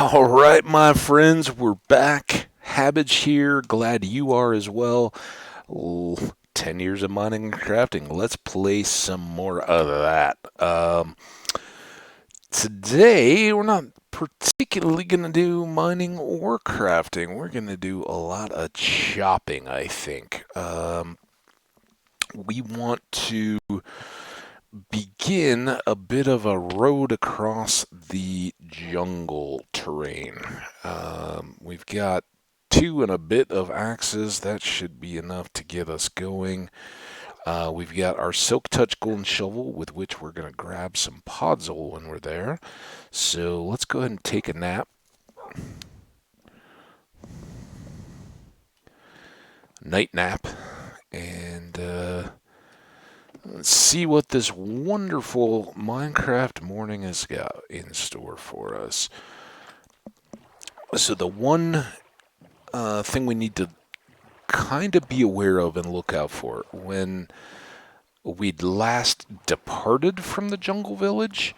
All right, my friends, we're back. Hambbage here. Glad you are as well. 10 years of mining and crafting. Let's play some more of that. Today, we're not particularly going to do mining or crafting. We're going to do a lot of chopping, I think. We want to begin a bit of a road across the jungle terrain. We've got two and a bit of axes. That should be enough to get us going. We've got our Silk Touch Golden Shovel, with which we're going to grab some podzol when we're there. So let's go ahead and take a nap. Night nap. And let's see what this wonderful Minecraft morning has got in store for us. So the one thing we need to kind of be aware of and look out for, when we'd last departed from the jungle village,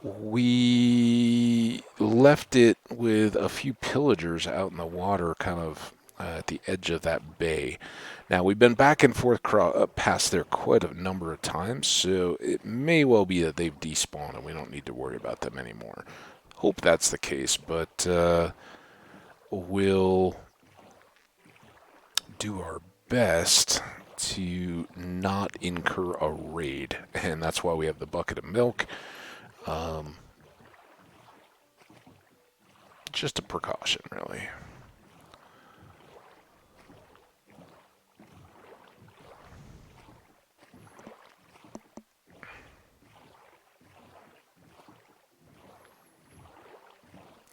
we left it with a few pillagers out in the water, kind of at the edge of that bay. Now, we've been back and forth past there quite a number of times, so it may well be that they've despawned and we don't need to worry about them anymore. Hope that's the case, but we'll do our best to not incur a raid, and that's why we have the bucket of milk. Just a precaution, really.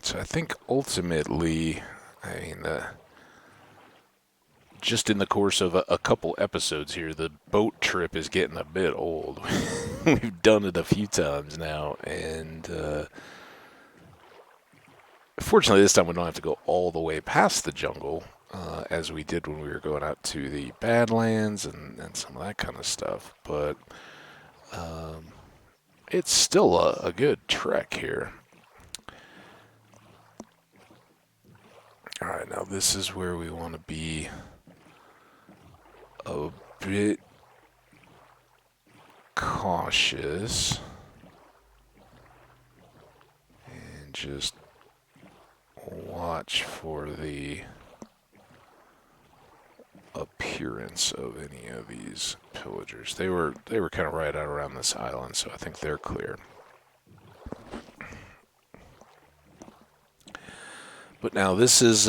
So I think ultimately, just in the course of a couple episodes here, the boat trip is getting a bit old. We've done it a few times now, and fortunately this time we don't have to go all the way past the jungle, as we did when we were going out to the Badlands and some of that kind of stuff. But it's still a good trek here. Alright, now this is where we want to be a bit cautious and just watch for the appearance of any of these pillagers. They were kind of right out around this island, so I think they're clear. But now this is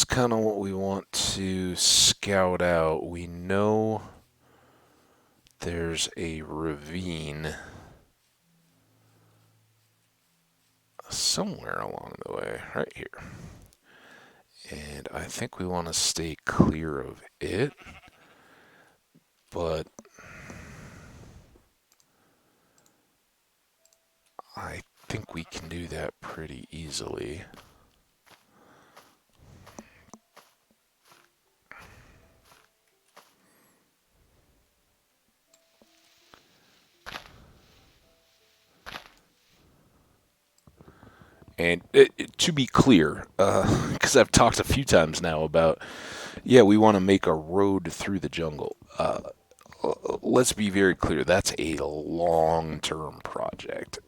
kind of what we want to scout out. We know there's a ravine somewhere along the way, right here. And I think we want to stay clear of it. But I think we can do that pretty easily. And to be clear, because I've talked a few times now about, we want to make a road through the jungle. Let's be very clear, that's a long-term project.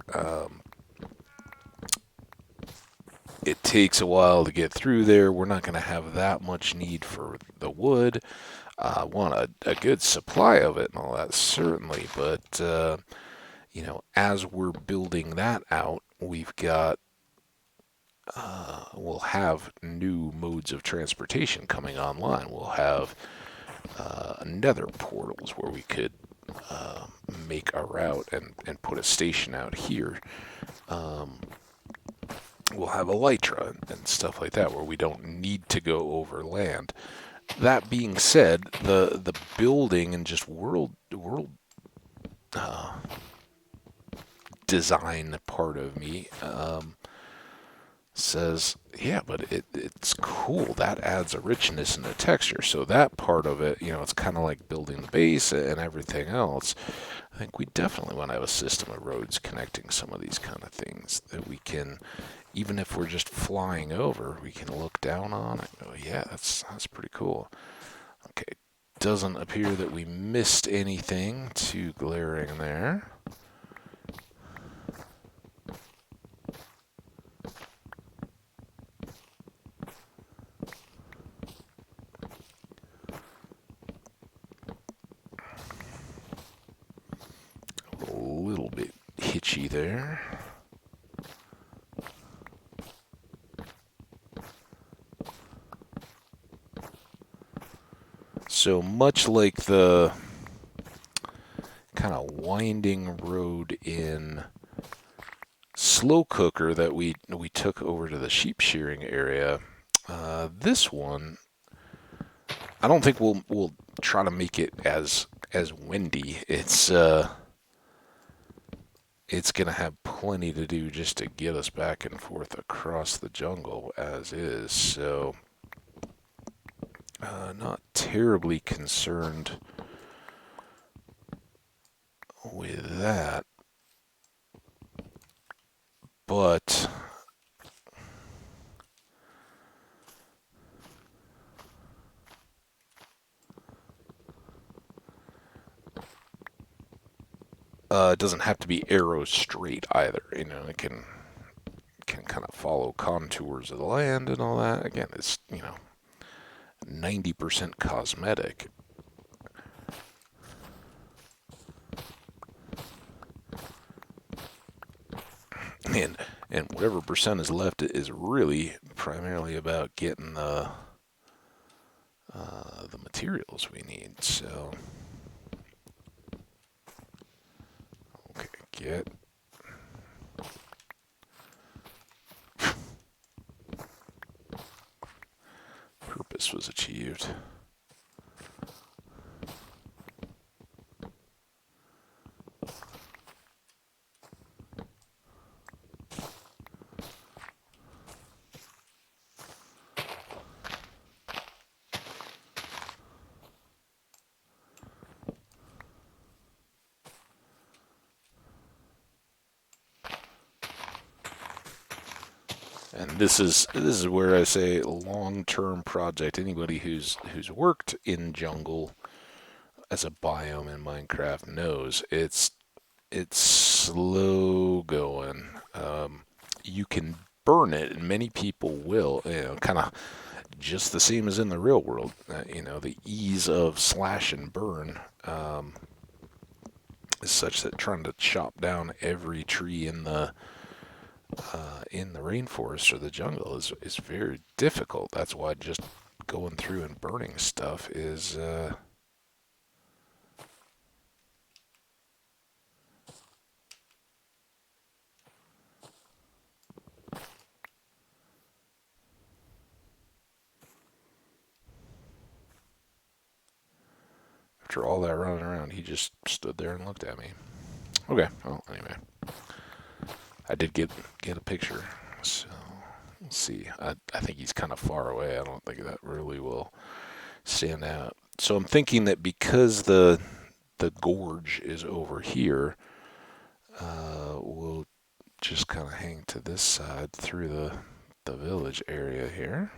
It takes a while to get through there. We're not going to have that much need for the wood. Want a good supply of it and all that, certainly. But, as we're building that out, we'll have new modes of transportation coming online. We'll have nether portals where we could make a route and put a station out here. We'll have elytra and stuff like that where we don't need to go over land. That being said, the building and just world design part of me says, yeah, but it's cool. That adds a richness in the texture. So that part of it, it's kind of like building the base and everything else. I think we definitely want to have a system of roads connecting some of these kind of things that we can, even if we're just flying over, we can look down on and go, yeah, that's pretty cool. Okay, doesn't appear that we missed anything too glaring there. A little bit hitchy there. So much like the kind of winding road in Slow Cooker that we took over to the sheep shearing area, this one, I don't think we'll try to make it as windy. It's gonna have plenty to do just to get us back and forth across the jungle as is. So not terribly concerned with that, but it doesn't have to be arrow straight either. It can kind of follow contours of the land and all that. Again, it's 90% cosmetic. And whatever percent is left is really primarily about getting the materials we need. So okay, get purpose was achieved. And this is where I say long-term project. Anybody who's worked in jungle as a biome in Minecraft knows it's slow going. You can burn it, and many people will. Kind of just the same as in the real world. The ease of slash and burn is such that trying to chop down every tree in the rainforest or the jungle is very difficult. That's why just going through and burning stuff is after all that running around, he just stood there and looked at me. Okay, well, anyway, I did get a picture, so we'll see. I think he's kind of far away. I don't think that really will stand out. So I'm thinking that because the gorge is over here, we'll just kind of hang to this side through the village area here.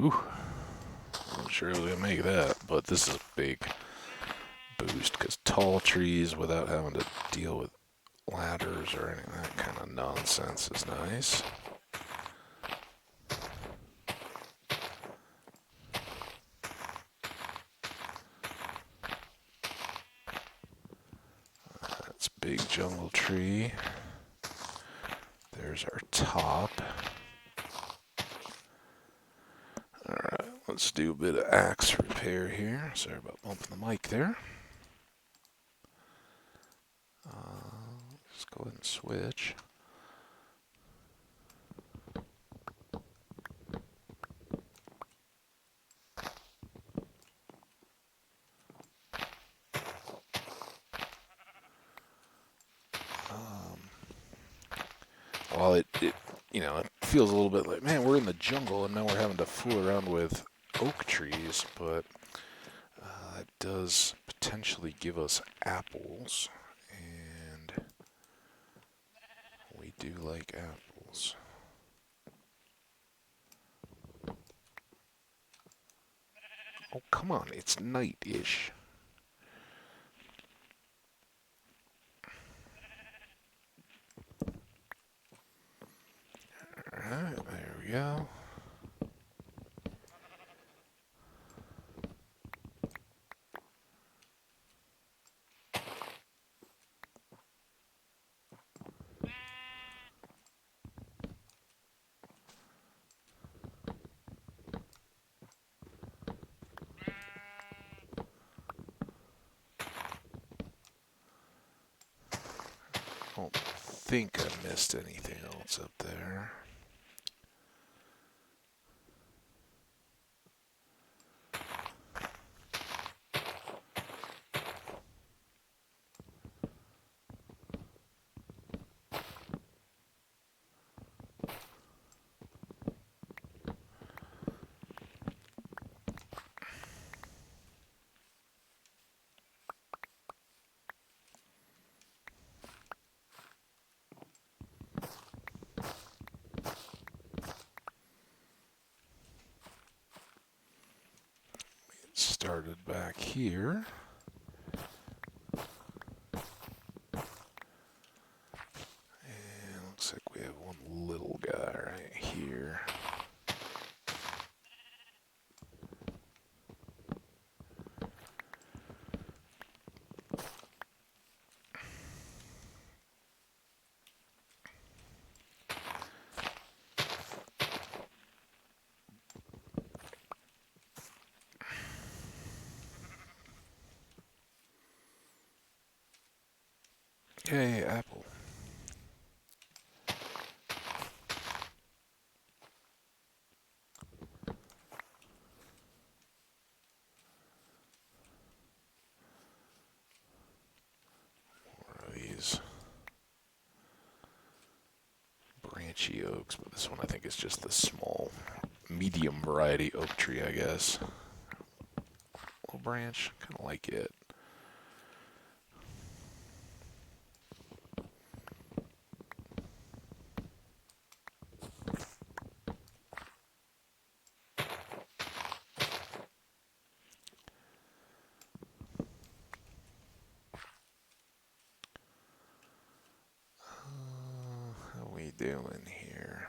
Whew. I'm not sure I was going to make that, but this is a big boost because tall trees without having to deal with ladders or any of that kind of nonsense is nice. That's big jungle tree. There's our top. Alright, let's do a bit of axe repair here. Sorry about bumping the mic there. Let's go ahead and switch. While it it feels a little bit like, man, we're in the jungle and now we're having to fool around with oak trees, but it does potentially give us apples, and we do like apples. Oh, come on, it's night-ish. Alright, there we go. I don't think I missed anything else up there. Started back here. And looks like we have one little guy right here. Yay, apple. More of these branchy oaks, but this one I think is just the small, medium variety oak tree, I guess. Little branch, kind of like it. How we doing here?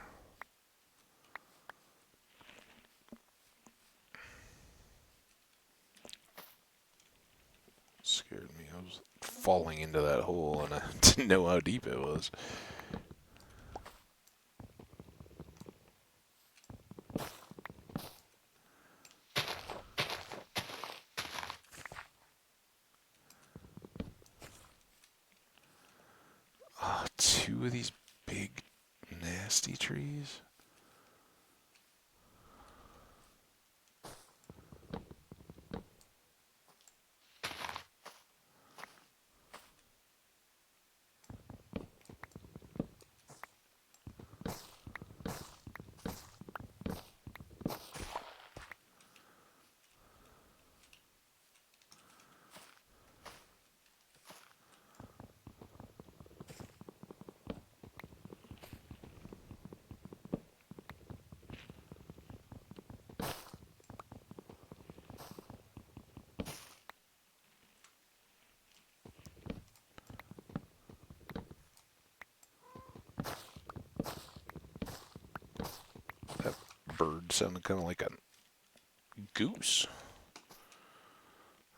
Scared me. I was falling into that hole and I didn't know how deep it was. Oh, two of these big, nasty trees. bird sounded kind of like a goose.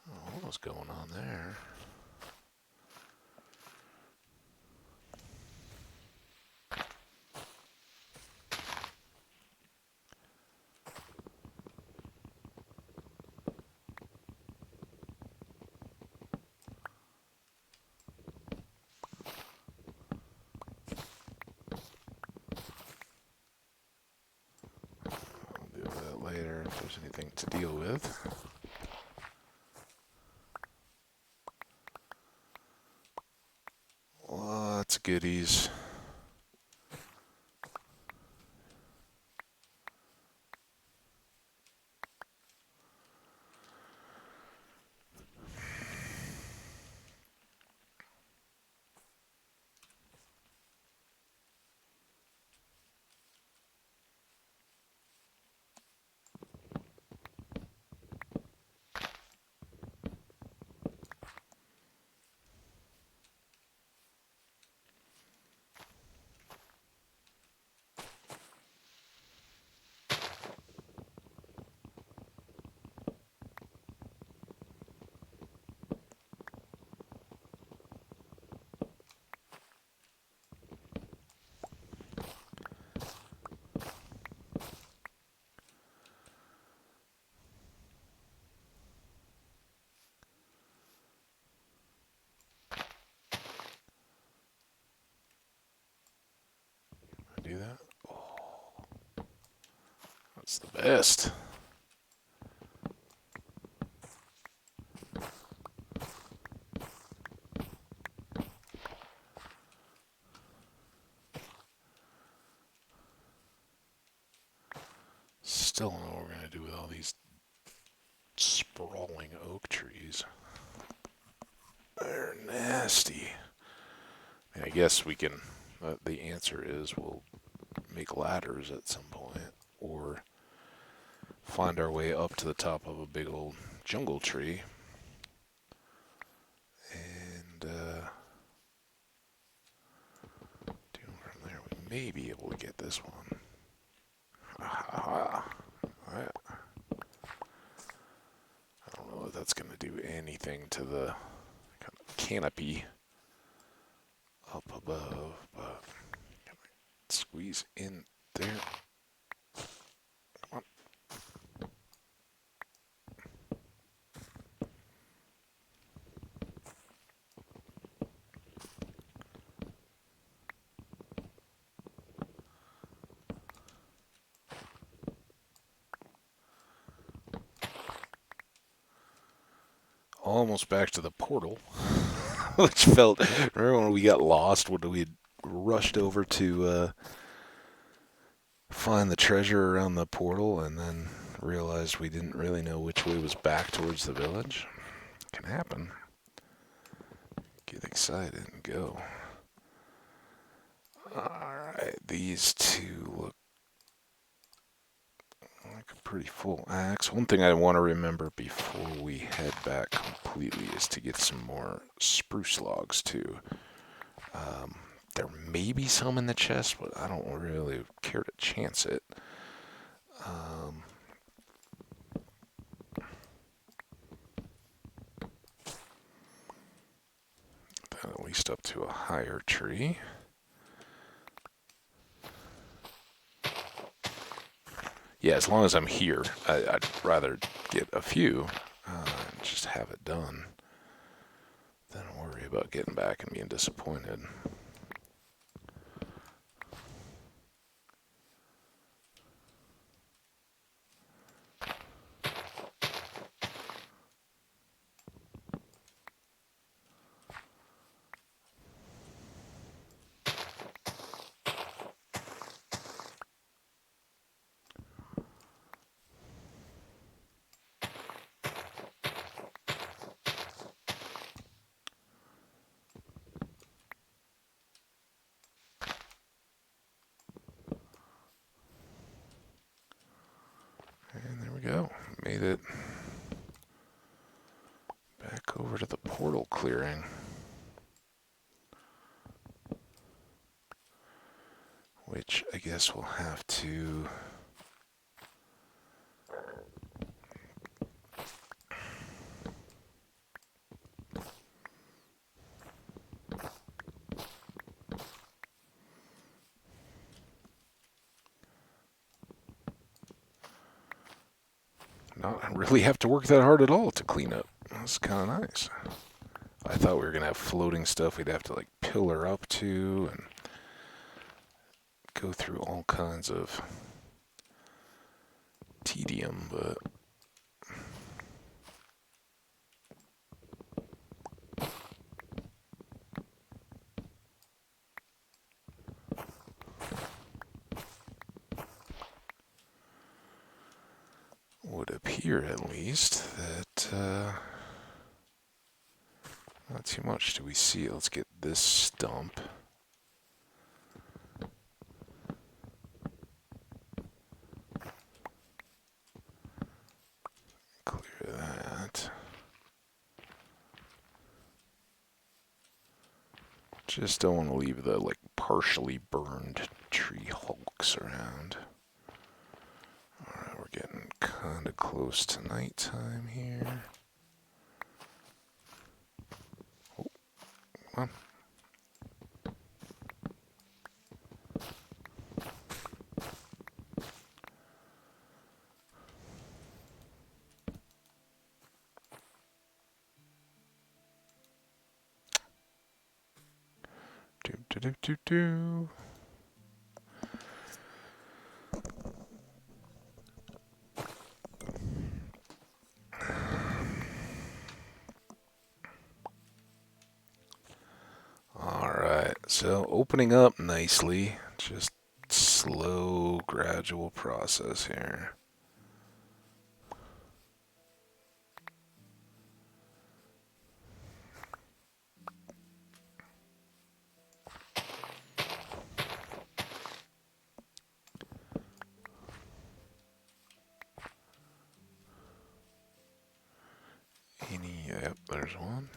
Oh, what was going on there? I'll deal with that later if there's anything to deal with. Lots of goodies. Do that? Oh, that's the best. Still don't know what we're going to do with all these sprawling oak trees. They're nasty. I guess we can, the answer is we'll make ladders at some point, or find our way up to the top of a big old jungle tree, and from there we may be able to get this one. I don't know if that's going to do anything to the kind of canopy up above, but squeeze in there. Come on. Almost back to the portal, which felt. Remember when we got lost? When we rushed over to find the treasure around the portal, and then realized we didn't really know which way was back towards the village? Can happen. Get excited and go. Alright, these two look like a pretty full axe. One thing I want to remember before we head back completely is to get some more spruce logs too. There may be some in the chest, but I don't really care to chance it. Then at least up to a higher tree. Yeah, as long as I'm here, I'd rather get a few and just have it done than worry about getting back and being disappointed. And there we go. Made it back over to the portal clearing. Which I guess we'll have to not really have to work that hard at all to clean up. That's kind of nice. I thought we were going to have floating stuff we'd have to like pillar up to and go through all kinds of tedium, but would appear at least that not too much do we see. Let's get this stump. Clear that. Just don't want to leave the like partially burned tree hulks around. Alright, we're getting kind of close to nighttime here. Oh, come on. Do. Alright, so opening up nicely. Just slow, gradual process here. Yep, there's one.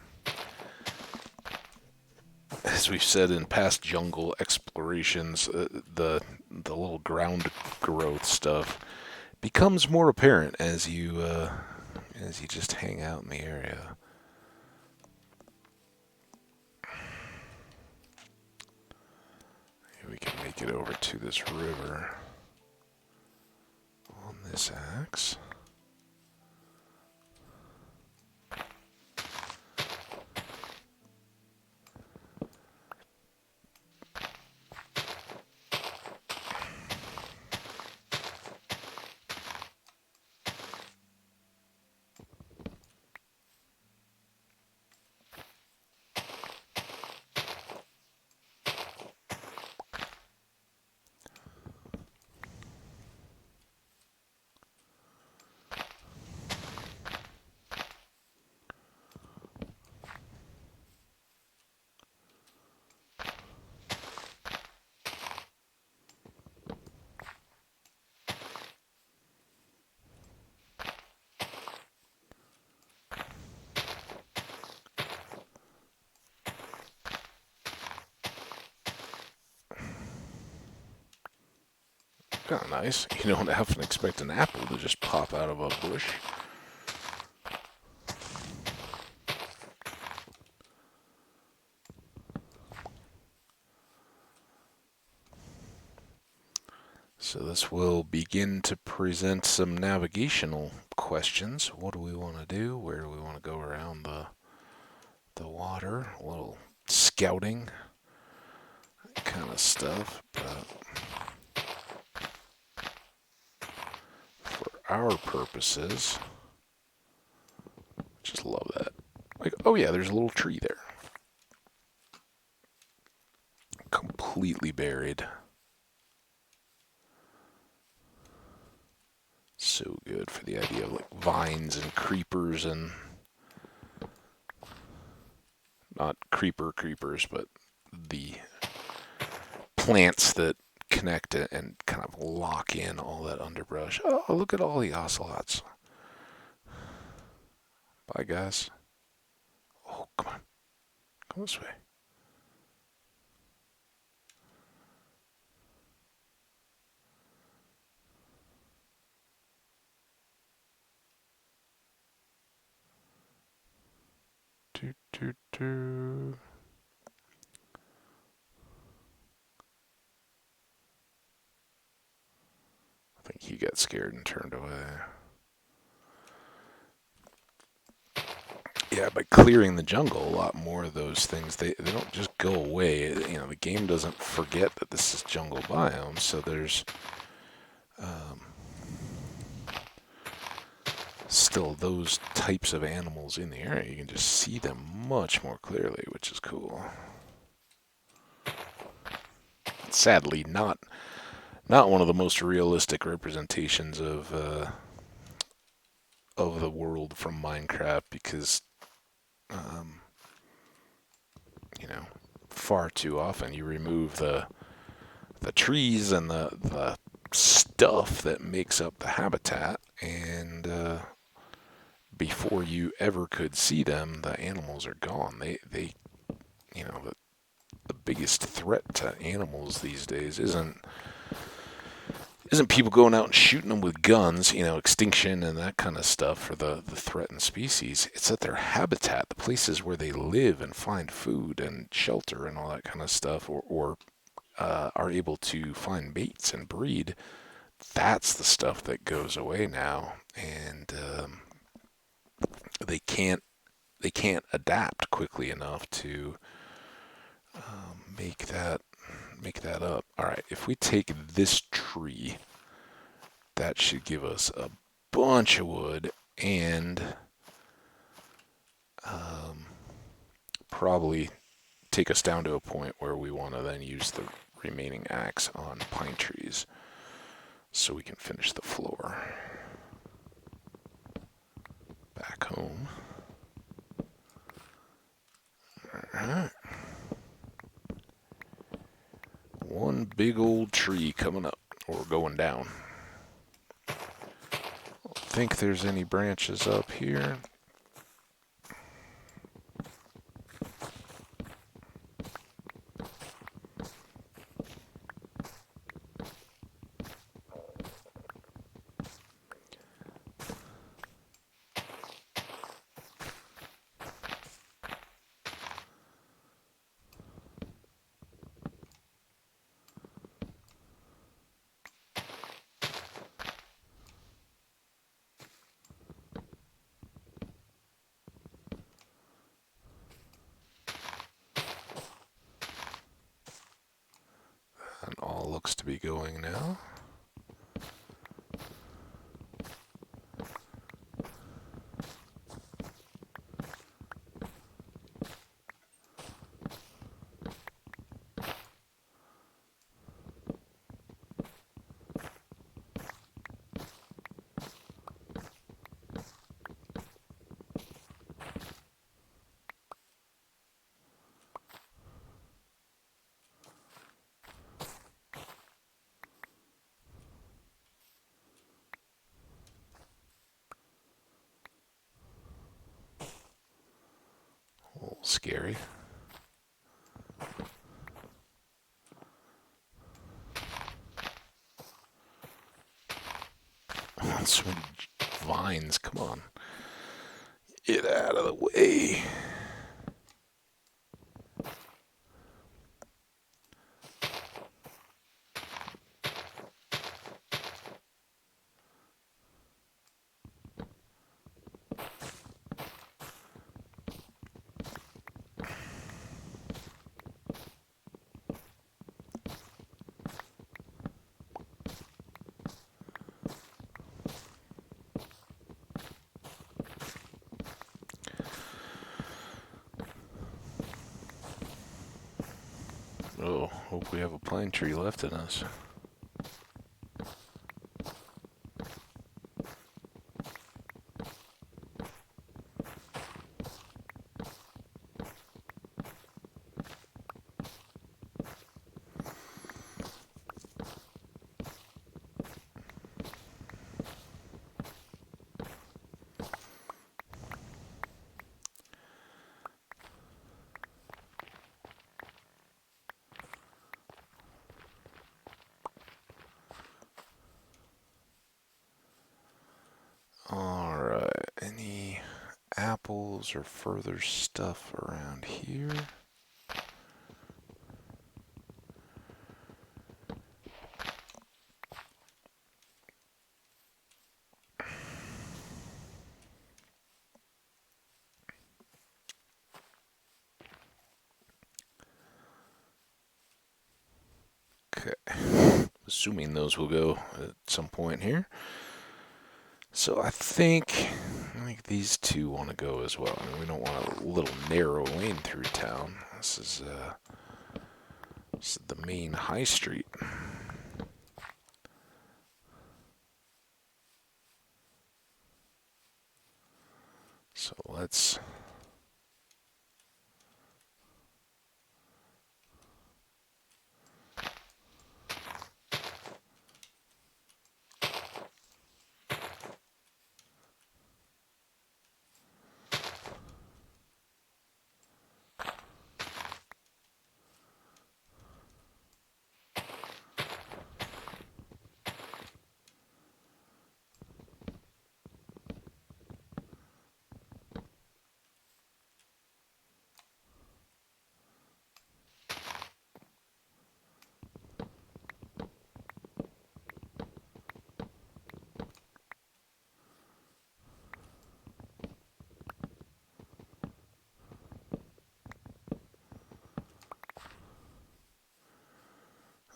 As we've said in past jungle explorations, the little ground growth stuff becomes more apparent as you just hang out in the area. Here we can make it over to this river on this axe. Kind of nice. You don't have to expect an apple to just pop out of a bush. So this will begin to present some navigational questions. What do we want to do? Where do we want to go around the water? A little scouting kind of stuff, but for our purposes, just love that. Like, oh yeah, there's a little tree there. Completely buried. So good for the idea of like vines and creepers and not creepers, but the plants that connect it and kind of lock in all that underbrush. Oh, look at all the ocelots. Bye, guys. Oh, come on. Come this way. Do. I think he got scared and turned away. yeah, by clearing the jungle, a lot more of those things, they don't just go away. The game doesn't forget that this is jungle biome, so there's um, still those types of animals in the area. You can just see them much more clearly, which is cool. Sadly, not one of the most realistic representations of the world from Minecraft because um, far too often you remove the trees and the stuff that makes up the habitat, and before you ever could see them, the animals are gone. They the biggest threat to animals these days isn't people going out and shooting them with guns, extinction and that kind of stuff for the threatened species. It's that their habitat, the places where they live and find food and shelter and all that kind of stuff, or are able to find mates and breed. That's the stuff that goes away now, and they can't adapt quickly enough to make that up. All right, if we take this tree, that should give us a bunch of wood and probably take us down to a point where we want to then use the remaining axe on pine trees so we can finish the floor. Back home. Alright. One big old tree coming up, or going down. I don't think there's any branches up here. And all looks to be going now. A little scary. So many vines, come on. Get out of the way. Oh, hope we have a pine tree left in us. Alright, any apples or further stuff around here? assuming those will go at some point here. So I think these two want to go as well. I mean, we don't want a little narrow lane through town. This is the main high street. So let's...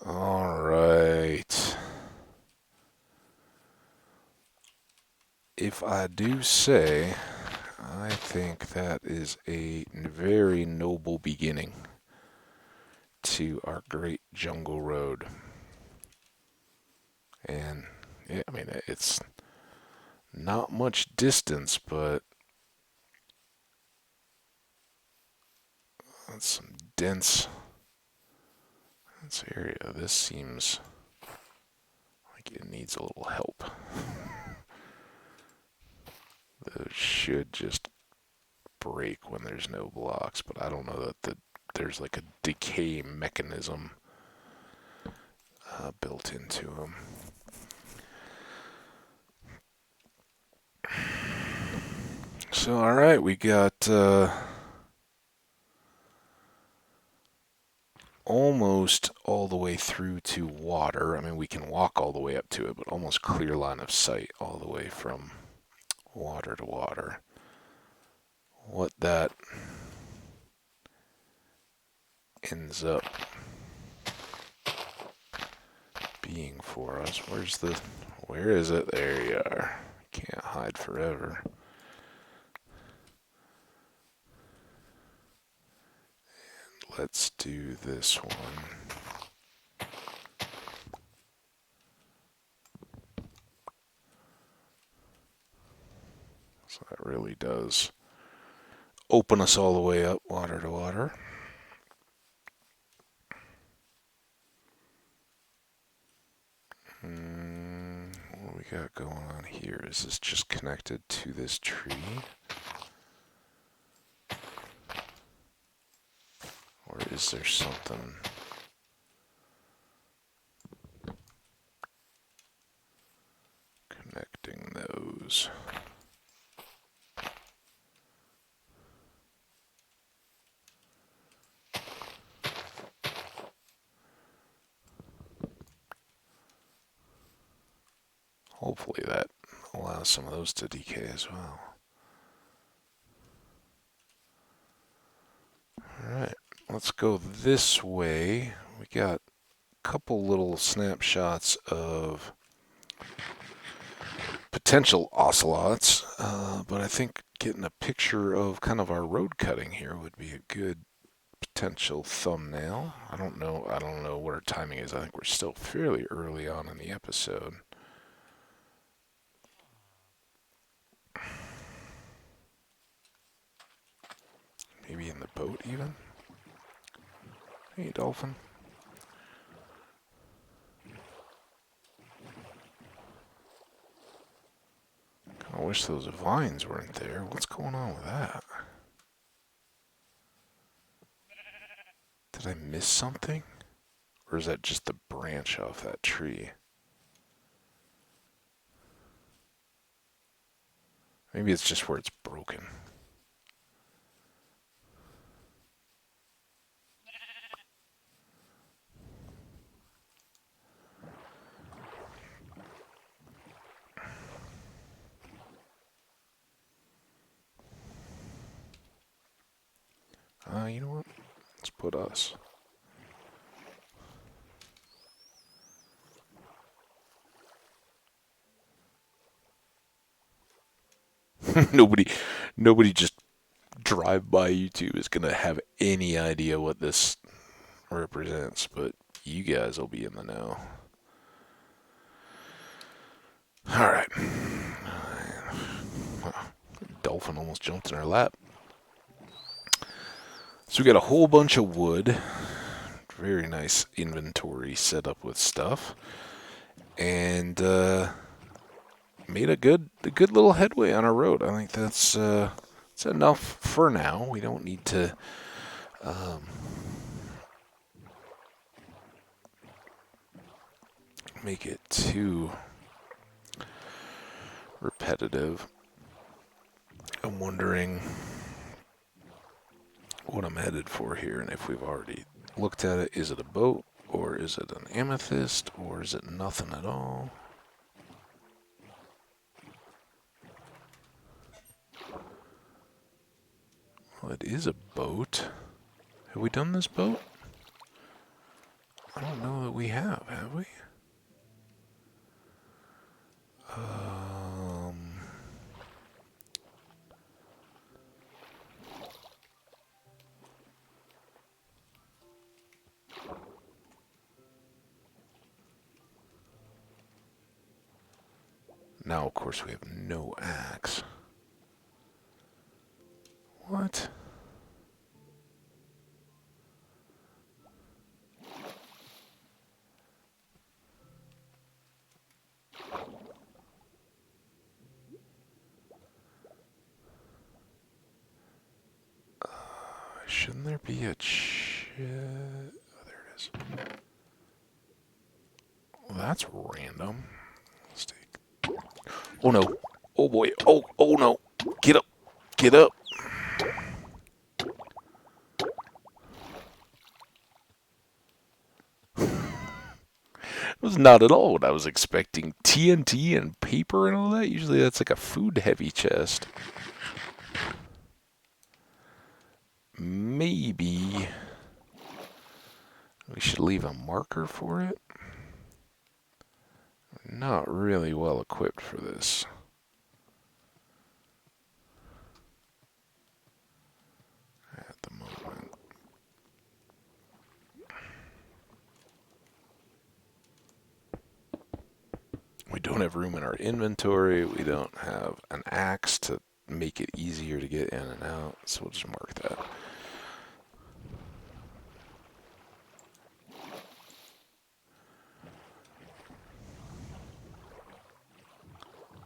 All right. If I do say, I think that is a very noble beginning to our great jungle road. And, yeah, I mean, it's not much distance, but that's some dense area. This seems like it needs a little help. Those should just break when there's no blocks, but I don't know that there's like a decay mechanism built into them. So, all right, we got almost all the way through to water. I mean, we can walk all the way up to it, but almost clear line of sight all the way from water to water. What that ends up being for us. Where is it? There you are. Can't hide forever. Let's do this one. So that really does open us all the way up, water to water. What we got going on here? Is this just connected to this tree? Or is there something connecting those? Hopefully that allows some of those to decay as well. Alright, let's go this way. We got a couple little snapshots of potential ocelots, but I think getting a picture of kind of our road cutting here would be a good potential thumbnail. I don't know what our timing is. I think we're still fairly early on in the episode. Maybe in the boat even? Hey, Dolphin. I wish those vines weren't there. What's going on with that? Did I miss something? Or is that just the branch off that tree? Maybe it's just where it's broken. You know what? Let's put us. Nobody, nobody just drive by YouTube is gonna have any idea what this represents, but you guys will be in the know. All right. Dolphin almost jumped in our lap. So we got a whole bunch of wood. Very nice inventory set up with stuff, and made a good little headway on our road. I think that's enough for now. We don't need to make it too repetitive. I'm wondering what I'm headed for here, and if we've already looked at it. Is it a boat, or is it an amethyst, or is it nothing at all? Well, it is a boat. Have we done this boat? I don't know that we have we? Now, of course, we have no axe. What? Shouldn't there be a Oh, there it is. Well, that's random. Let's take... Oh, no. Oh, boy. Oh, no. Get up. Get up. It was not at all what I was expecting. TNT and paper and all that? Usually that's like a food-heavy chest. Maybe we should leave a marker for it. Not really well equipped for this. At the moment. We don't have room in our inventory. We don't have an axe to make it easier to get in and out. So we'll just mark that.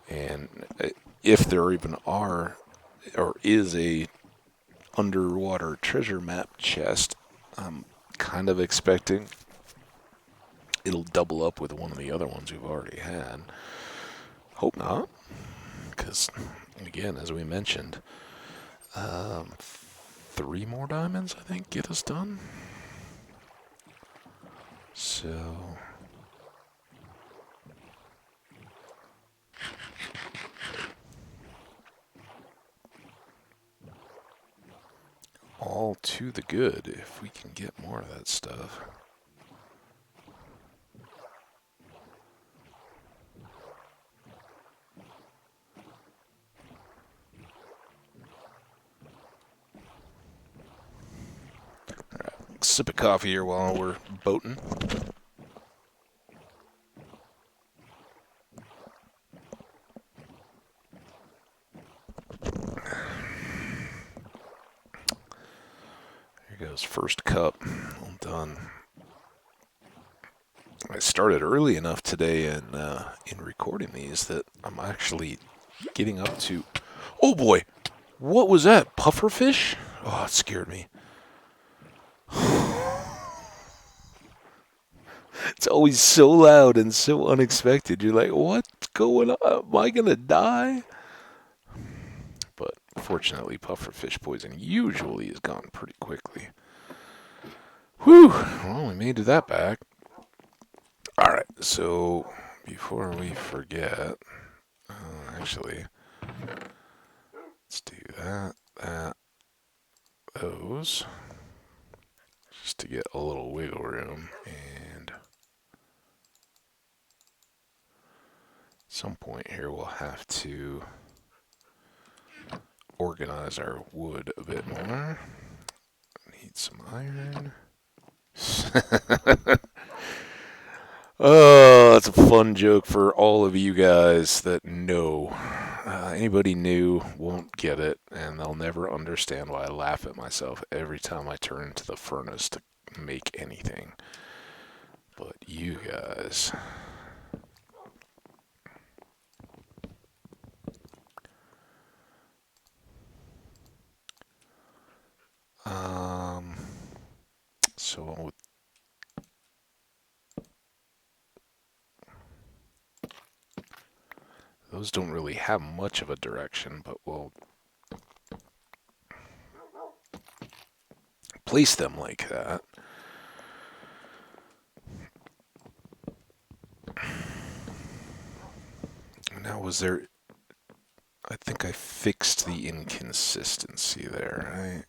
And if there even are or is a underwater treasure map chest, I'm kind of expecting it'll double up with one of the other ones we've already had. Hope not, because again, as we mentioned, 3 more diamonds I think get us done. So all to the good if we can get more of that stuff. Alright, sip of coffee here while we're boating. Here goes first cup. All done. I started early enough today in recording these that I'm actually getting up to... Oh boy! What was that? Pufferfish? Oh, it scared me. It's always so loud and so unexpected. You're like, what's going on? Am I going to die? But fortunately, pufferfish poison usually is gone pretty quickly. Whew! Well, we made that back. Alright, so before we forget, actually, let's do those, just to get a little wiggle room, and at some point here we'll have to organize our wood a bit more. Need some iron. Oh, that's a fun joke for all of you guys that know. Anybody new won't get it, and they'll never understand why I laugh at myself every time I turn to the furnace to make anything. But you guys. So those don't really have much of a direction, but we'll place them like that. Now, was there... I think I fixed the inconsistency there, right?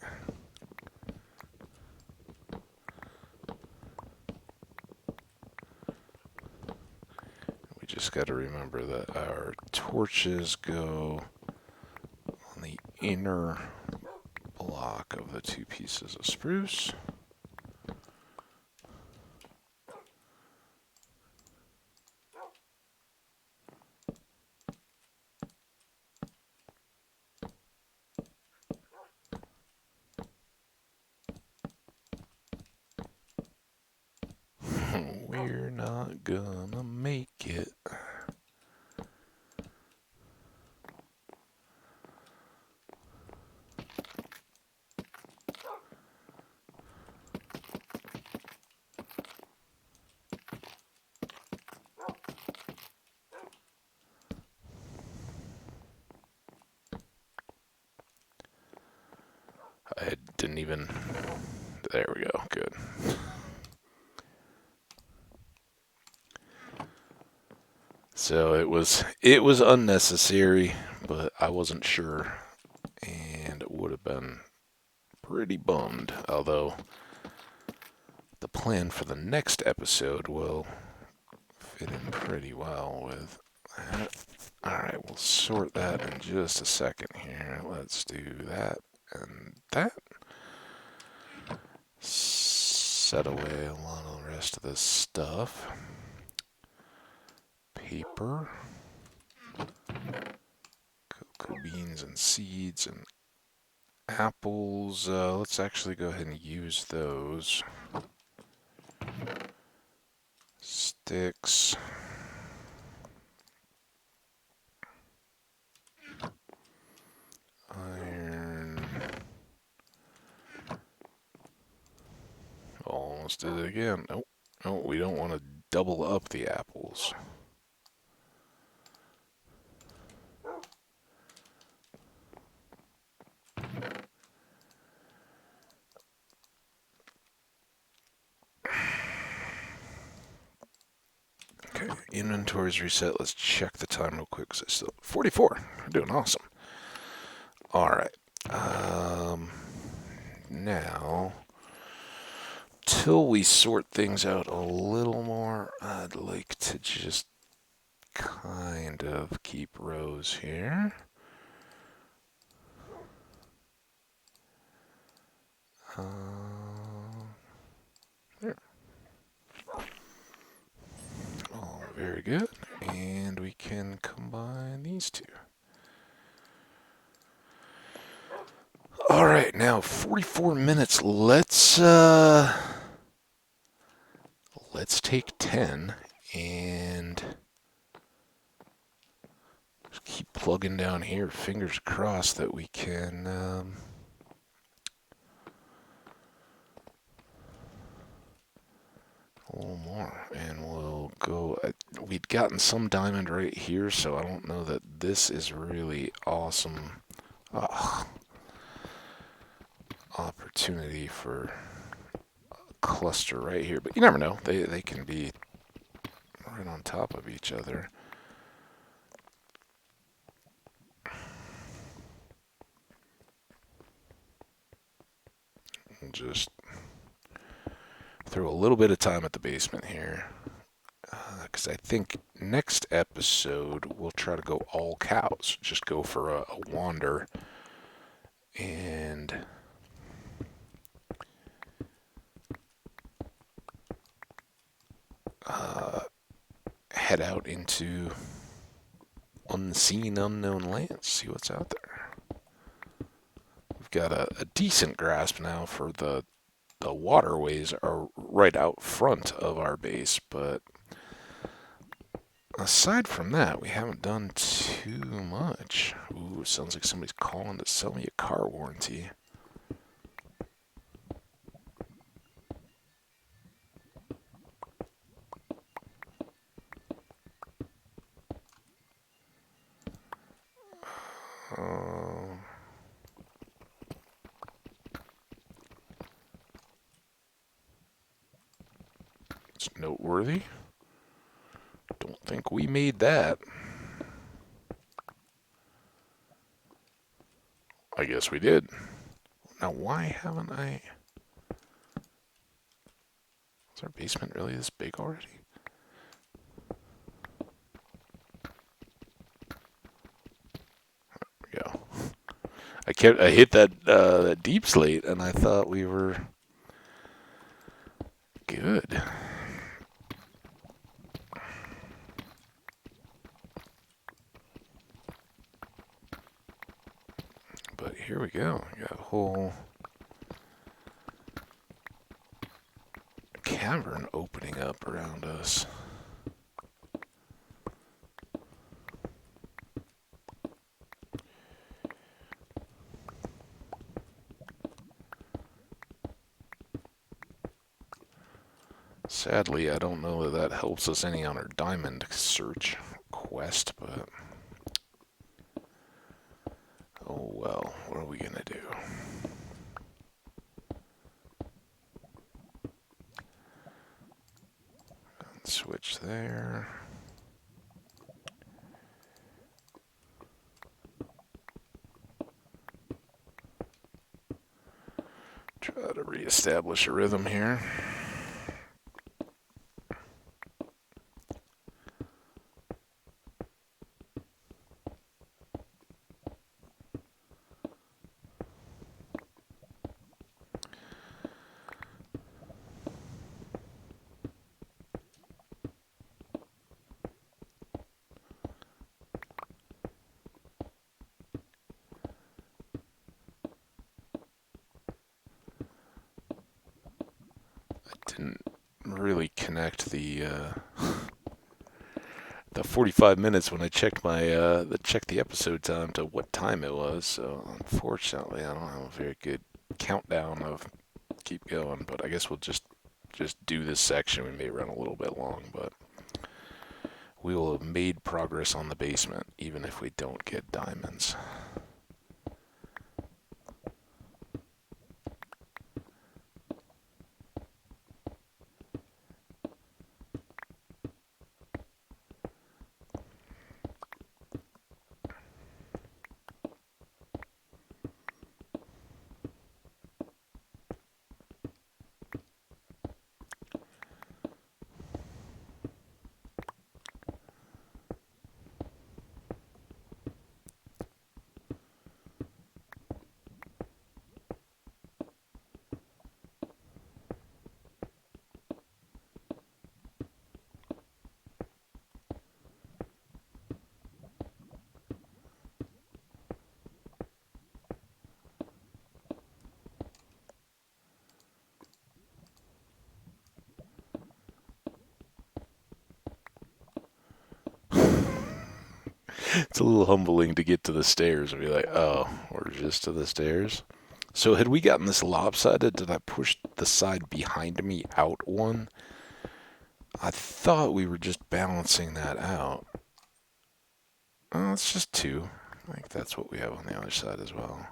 We just got to remember that our torches go on the inner block of the two pieces of spruce. We're not gonna make it. I didn't even... There we go, good. So it was unnecessary, but I wasn't sure, and it would have been pretty bummed. Although the plan for the next episode will fit in pretty well with that. Alright, we'll sort that in just a second here. Let's do that and that. Set away a lot of the rest of this stuff. Paper. Cocoa beans and seeds and apples. Let's actually go ahead and use those. Sticks. Iron. Almost did it again. Nope. No, we don't want to double up the apples. Okay, inventory's reset. Let's check the time real quick. Cause it's still 44. We're doing awesome. All right. Now, till we sort things out a little more, I'd like to just kind of keep rows here. There. Oh, very good. And we can combine these two. All right, now 44 minutes. Let's take 10 and just keep plugging down here. Fingers crossed that we can a little more, and we'll go. We'd gotten some diamond right here, so I don't know that this is really awesome. Opportunity for a cluster right here, but you never know. They can be right on top of each other. We'll just throw a little bit of time at the basement here, because I think next episode we'll try to go all cows. Just go for a wander head out into unseen, unknown lands, see what's out there. We've got a decent grasp now for the waterways are right out front of our base, but aside from that, we haven't done too much. Ooh, sounds like somebody's calling to sell me a car warranty. It's noteworthy. Don't think we made that. I guess we did. Now, why haven't I... Is our basement really this big already? There we go. I hit that deep slate, and I thought we were good. But here we go. We got a whole cavern opening up around us. Sadly, I don't know that that helps us any on our diamond search quest, but oh well, what are we gonna do? Switch there. Try to reestablish a rhythm here. Didn't really connect the 45 minutes when I checked the episode time to what time it was. So unfortunately, I don't have a very good countdown of keep going. But I guess we'll just do this section. We may run a little bit long, but we will have made progress on the basement, even if we don't get diamonds. It's a little humbling to get to the stairs and be like, oh, we're just to the stairs. So had we gotten this lopsided, did I push the side behind me out one? I thought we were just balancing that out. Oh, it's just two. I think that's what we have on the other side as well.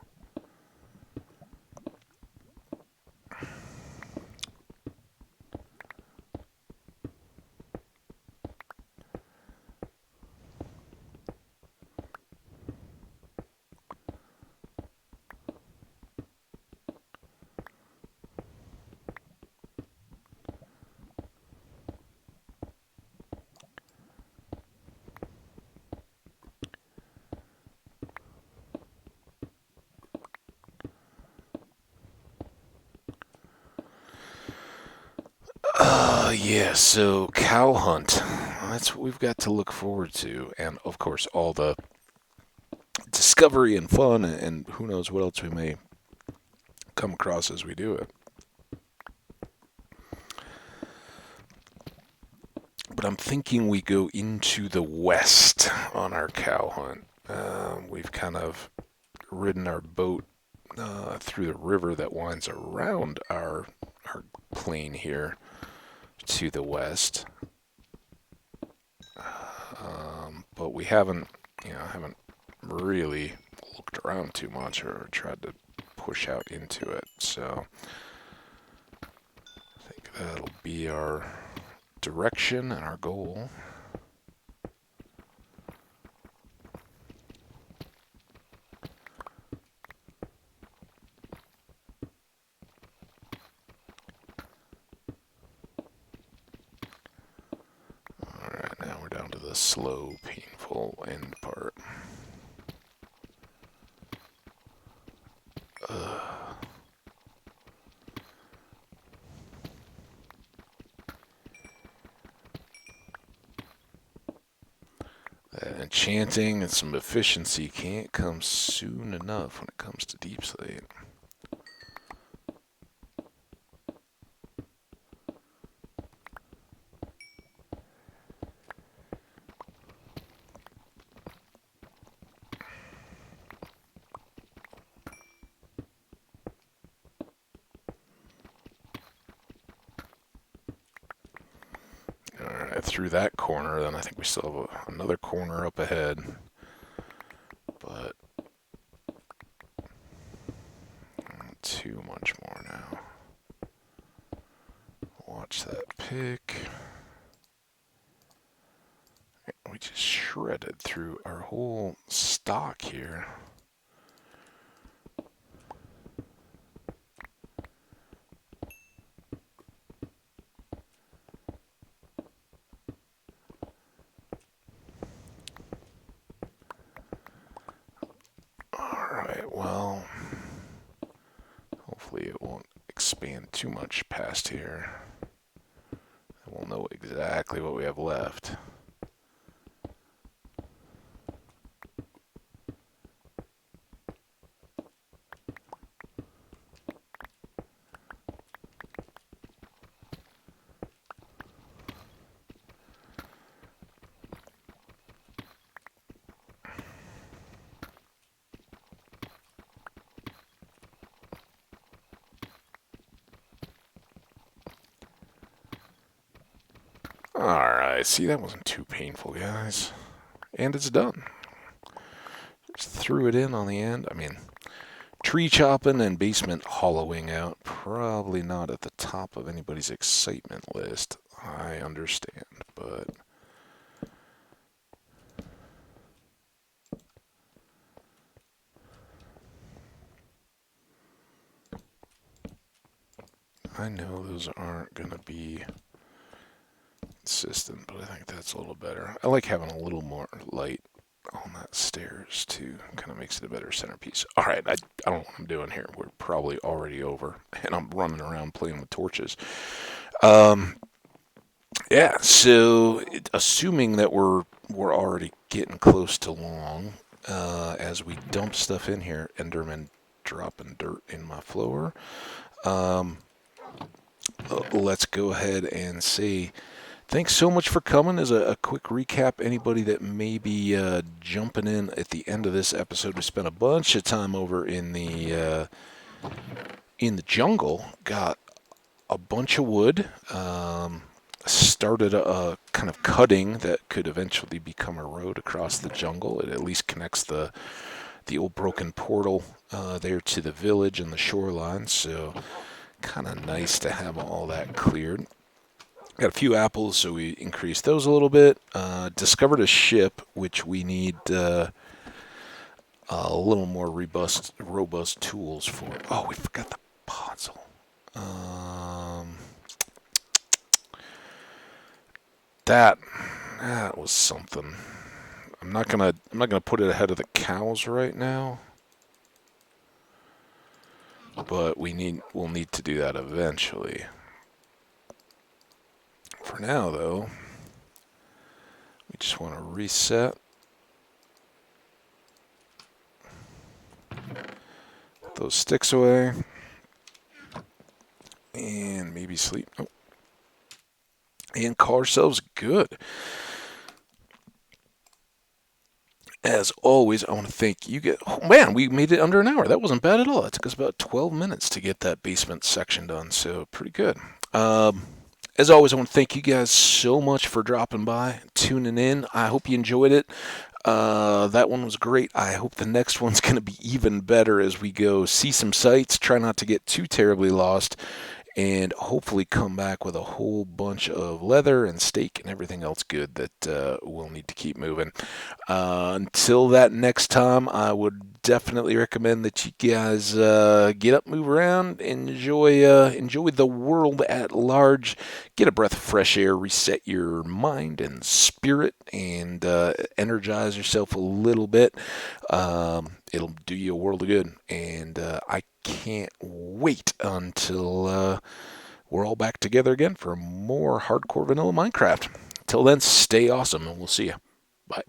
Yeah, so cow hunt. that's what we've got to look forward to. And, of course, all the discovery and fun and who knows what else we may come across as we do it. But I'm thinking we go into the west on our cow hunt. We've kind of ridden our boat through the river that winds around our plain here to the west. But we haven't really looked around too much or tried to push out into it. So I think that'll be our direction and our goal. Alright, now we're down to the slow, painful end part. That enchanting and some efficiency can't come soon enough when it comes to deep slate. Alright, through that corner, then I think we still have another corner up ahead. But not too much more now. Watch that pick. We just shredded through our whole stock here. Alright, well, hopefully it won't expand too much past here. And we'll know exactly what we have left. Alright, see, that wasn't too painful, guys. And it's done. Just threw it in on the end. I mean, tree chopping and basement hollowing out, probably not at the top of anybody's excitement list. I understand, but I know those aren't going to be consistent, but I think that's a little better. I like having a little more light on that stairs too. Kind of makes it a better centerpiece. All right, I don't know what I'm doing here. We're probably already over, and I'm running around playing with torches. Yeah. So assuming that we're already getting close to long, as we dump stuff in here, Enderman dropping dirt in my floor. Let's go ahead and say thanks so much for coming. As a quick recap, anybody that may be jumping in at the end of this episode, we spent a bunch of time over in the jungle, got a bunch of wood, started a kind of cutting that could eventually become a road across the jungle. It at least connects the old broken portal there to the village and the shoreline, so kind of nice to have all that cleared. Got a few apples, so we increased those a little bit. Discovered a ship, which we need a little more robust tools for. Oh, we forgot the puzzle. That was something. I'm not gonna put it ahead of the cows right now, but we'll need to do that eventually. For now, though, We just want to reset. Put those sticks away. And maybe sleep. Oh. And call ourselves good. As always, I want to thank you guys. Oh, man, we made it under an hour. That wasn't bad at all. It took us about 12 minutes to get that basement section done, so pretty good. As always, I want to thank you guys so much for dropping by, tuning in. I hope you enjoyed it. That one was great. I hope the next one's going to be even better as we go see some sights, try not to get too terribly lost, and hopefully come back with a whole bunch of leather and steak and everything else good that we'll need to keep moving. Until that next time, I would definitely recommend that you guys get up, move around, enjoy the world at large, get a breath of fresh air, reset your mind and spirit, and energize yourself a little bit. It'll do you a world of good, and I can't wait until we're all back together again for more hardcore vanilla Minecraft. Till then, stay awesome, and we'll see you. Bye.